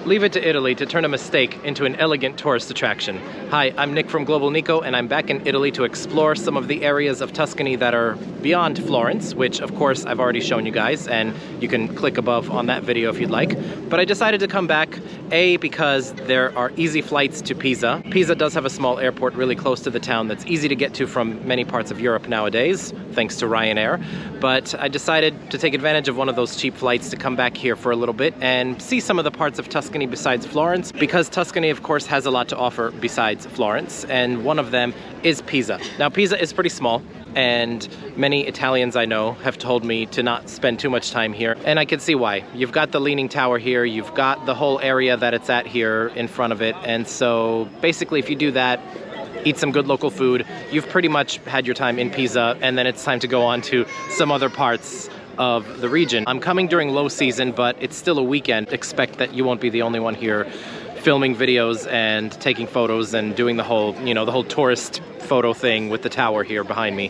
Leave it to Italy to turn a mistake into an elegant tourist attraction. Hi, I'm Nick from Global Niko, and I'm back in Italy to explore some of the areas of Tuscany that are beyond Florence, which of course I've already shown you guys, and you can click above on that video if you'd like. But I decided to come back, A, because there are easy flights to Pisa. Pisa does have a small airport really close to the town that's easy to get to from many parts of Europe nowadays, thanks to Ryanair. But I decided to take advantage of one of those cheap flights to come back here for a little bit and see some of the parts of Tuscany besides Florence, because Tuscany of course has a lot to offer besides Florence, and one of them is Pisa. Now Pisa is pretty small, and many Italians I know have told me to not spend too much time here, and I can see why. You've got the Leaning Tower here, you've got the whole area that it's at here in front of it, and so basically if you do that, eat some good local food, you've pretty much had your time in Pisa, and then it's time to go on to some other parts of the region. I'm coming during low season, but it's still a weekend. Expect that you won't be the only one here filming videos and taking photos and doing the whole, you know, the whole tourist photo thing with the tower here behind me.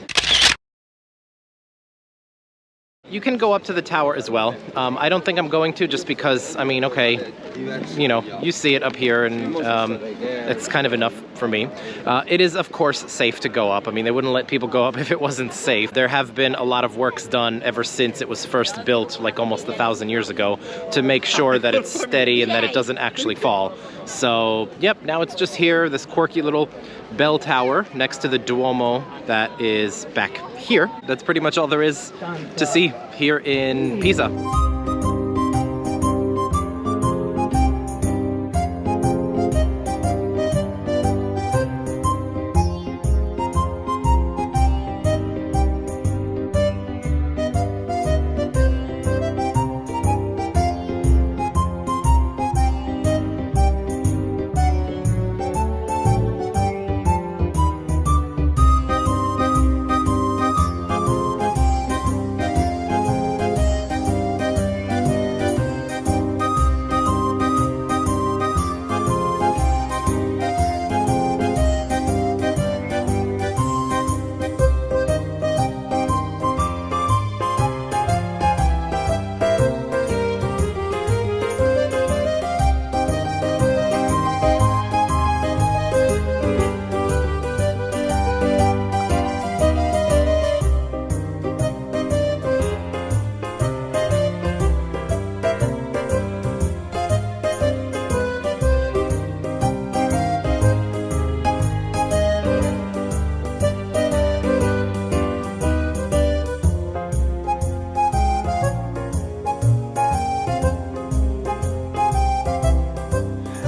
You can go up to the tower as well. I don't think I'm going to, just because, I mean, okay, you know, you see it up here, and it's kind of enough for me. It is, of course, safe to go up. I mean, they wouldn't let people go up if it wasn't safe. There have been a lot of works done ever since it was first built, like almost 1,000 years ago, to make sure that it's steady and that it doesn't actually fall. So, yep, now it's just here, this quirky little bell tower next to the Duomo that is back here. That's pretty much all there is to see here in Pisa.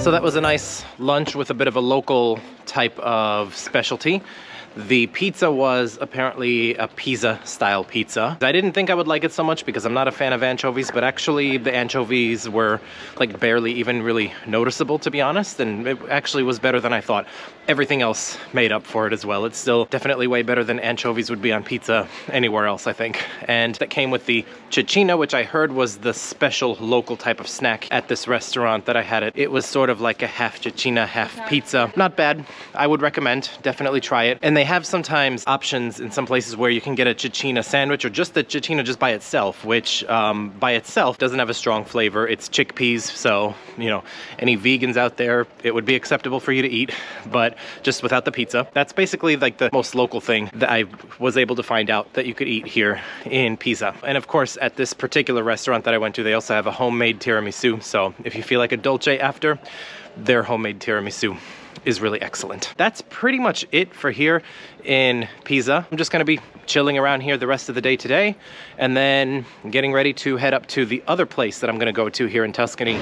So that was a nice lunch with a bit of a local type of specialty. The pizza was apparently a Pisa-style pizza. I didn't think I would like it so much because I'm not a fan of anchovies, but actually the anchovies were like barely even really noticeable, to be honest, and it actually was better than I thought. Everything else made up for it as well. It's still definitely way better than anchovies would be on pizza anywhere else, I think. And that came with the cecina, which I heard was the special local type of snack at this restaurant that I had it. It was sort of like a half cecina, half pizza. Not bad. I would recommend. Definitely try it. And they have sometimes options in some places where you can get a cecina sandwich or just the cecina just by itself, which by itself doesn't have a strong flavor. It's chickpeas, so, you know, any vegans out there, it would be acceptable for you to eat, but just without the pizza. That's basically like the most local thing that I was able to find out that you could eat here in Pisa. And of course, at this particular restaurant that I went to, they also have a homemade tiramisu. So if you feel like a dolce after, their homemade tiramisu is really excellent. That's pretty much it for here in Pisa. I'm just gonna be chilling around here the rest of the day today, and then getting ready to head up to the other place that I'm gonna go to here in Tuscany.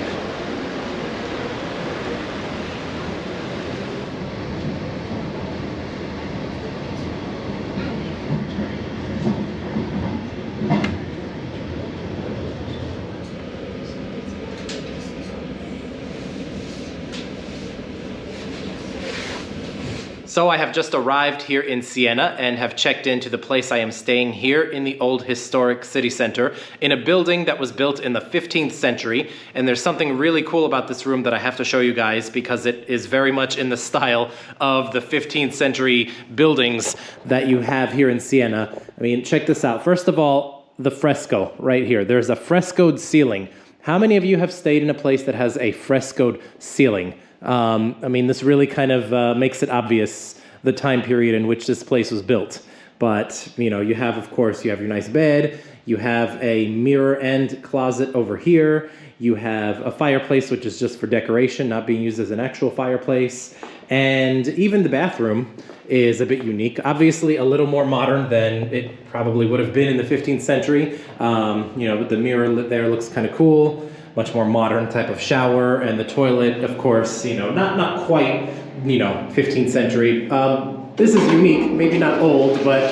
So I have just arrived here in Siena and have checked into the place I am staying here in the old historic city center in a building that was built in the 15th century. And there's something really cool about this room that I have to show you guys because it is very much in the style of the 15th century buildings that you have here in Siena. I mean, check this out. First of all, the fresco right here. There's a frescoed ceiling. How many of you have stayed in a place that has a frescoed ceiling? I mean, this really kind of makes it obvious the time period in which this place was built. But, you know, you have, of course, you have your nice bed, you have a mirror and closet over here, you have a fireplace, which is just for decoration, not being used as an actual fireplace, and even the bathroom is a bit unique. Obviously, a little more modern than it probably would have been in the 15th century. You know, the mirror there looks kind of cool, much more modern type of shower, and the toilet, of course, you know, not quite, you know, 15th century. This is unique, maybe not old, but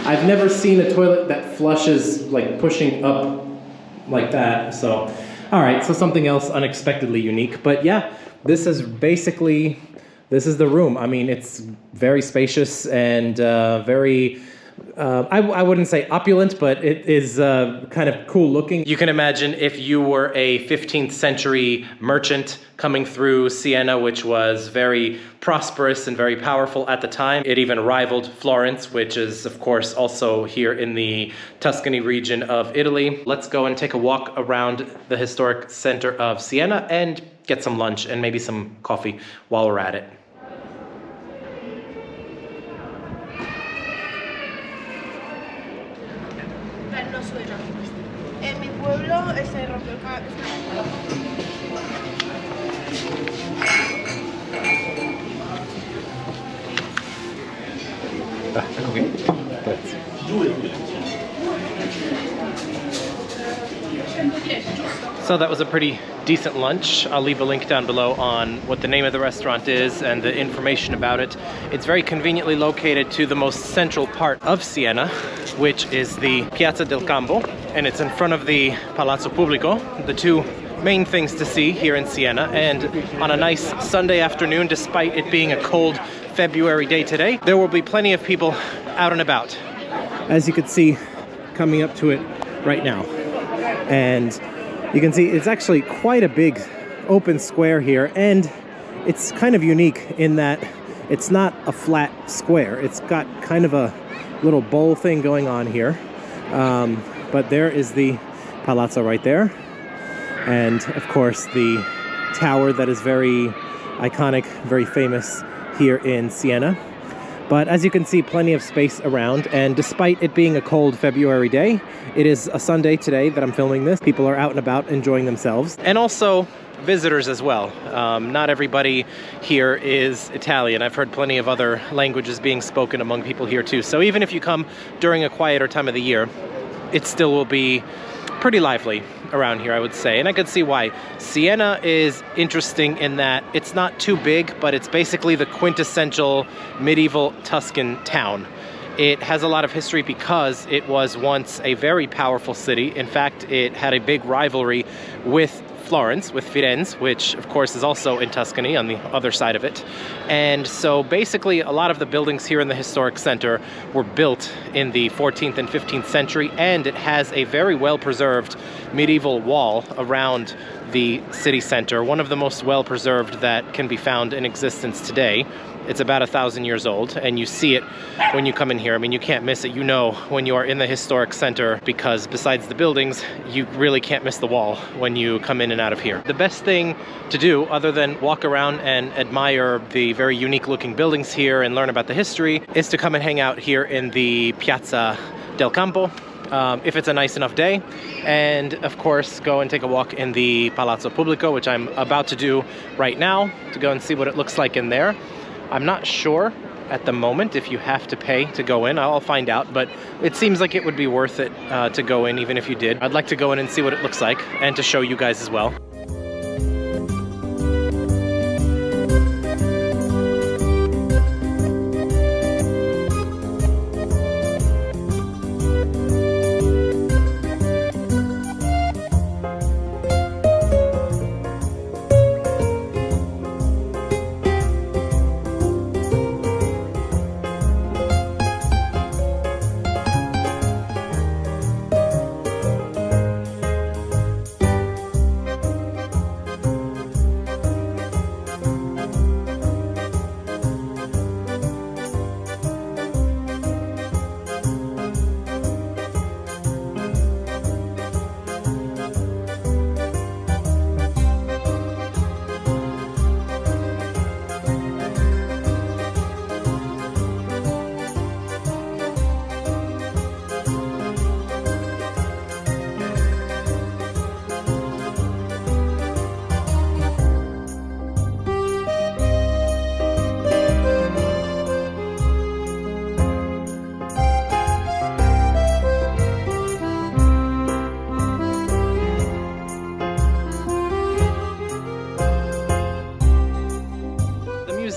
I've never seen a toilet that flushes like pushing up like that. So, all right, so something else unexpectedly unique. But yeah, this is basically, this is the room. I mean, it's very spacious and very, I wouldn't say opulent, but it is kind of cool looking. You can imagine if you were a 15th century merchant coming through Siena, which was very prosperous and very powerful at the time. It even rivaled Florence, which is, of course, also here in the Tuscany region of Italy. Let's go and take a walk around the historic center of Siena and get some lunch and maybe some coffee while we're at it. En mi pueblo se rompió So that was a pretty decent lunch. I'll leave a link down below on what the name of the restaurant is and the information about it. It's very conveniently located to the most central part of Siena, which is the Piazza del Campo, and it's in front of the Palazzo Pubblico, the two main things to see here in Siena. And on a nice Sunday afternoon, despite it being a cold February day today, there will be plenty of people out and about, as you can see coming up to it right now. And you can see it's actually quite a big open square here, and it's kind of unique in that it's not a flat square. It's got kind of a little bowl thing going on here. But there is the Palazzo right there. And of course the tower that is very iconic, very famous here in Siena. But as you can see, plenty of space around, and despite it being a cold February day, it is a Sunday today that I'm filming this. People are out and about enjoying themselves. And also visitors as well. Not everybody here is Italian. I've heard plenty of other languages being spoken among people here too. So even if you come during a quieter time of the year, it still will be pretty lively around here, I would say. And I could see why. Siena is interesting in that it's not too big, but it's basically the quintessential medieval Tuscan town. It has a lot of history because it was once a very powerful city. In fact, it had a big rivalry with Florence, with Firenze, which of course is also in Tuscany on the other side of it. And so basically a lot of the buildings here in the historic center were built in the 14th and 15th century, and it has a very well preserved medieval wall around the city center, one of the most well preserved that can be found in existence today. It's about 1,000 years old, and you see it when you come in here. I mean, you can't miss it. You know when you are in the historic center, because besides the buildings, you really can't miss the wall when you come in and out of here. The best thing to do, other than walk around and admire the very unique looking buildings here and learn about the history, is to come and hang out here in the Piazza del Campo, if it's a nice enough day, and of course go and take a walk in the Palazzo Pubblico, which I'm about to do right now, to go and see what it looks like in there. I'm not sure at the moment if you have to pay to go in. I'll find out, but it seems like it would be worth it to go in even if you did. I'd like to go in and see what it looks like and to show you guys as well.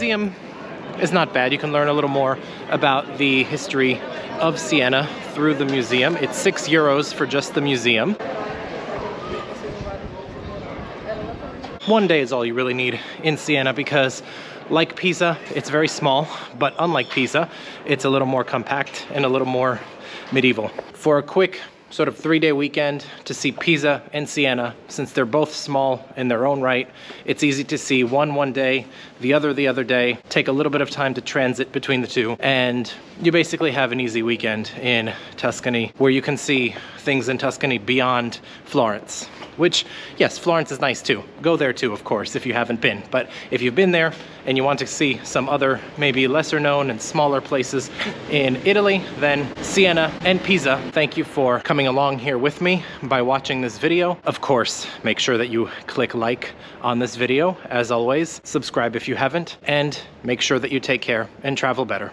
museum is not bad. You can learn a little more about the history of Siena through the museum. It's €6 for just the museum. One day is all you really need in Siena because, like Pisa, it's very small, but unlike Pisa, it's a little more compact and a little more medieval. For a quick sort of 3-day weekend to see Pisa and Siena, since they're both small in their own right, it's easy to see one day, the other day, take a little bit of time to transit between the two, and you basically have an easy weekend in Tuscany where you can see things in Tuscany beyond Florence. Which, yes, Florence is nice too. Go there too, of course, if you haven't been. But if you've been there and you want to see some other, maybe lesser known and smaller places in Italy, then Siena and Pisa. Thank you for coming along here with me by watching this video. Of course, make sure that you click like on this video. As always, subscribe if you haven't, and make sure that you take care and travel better.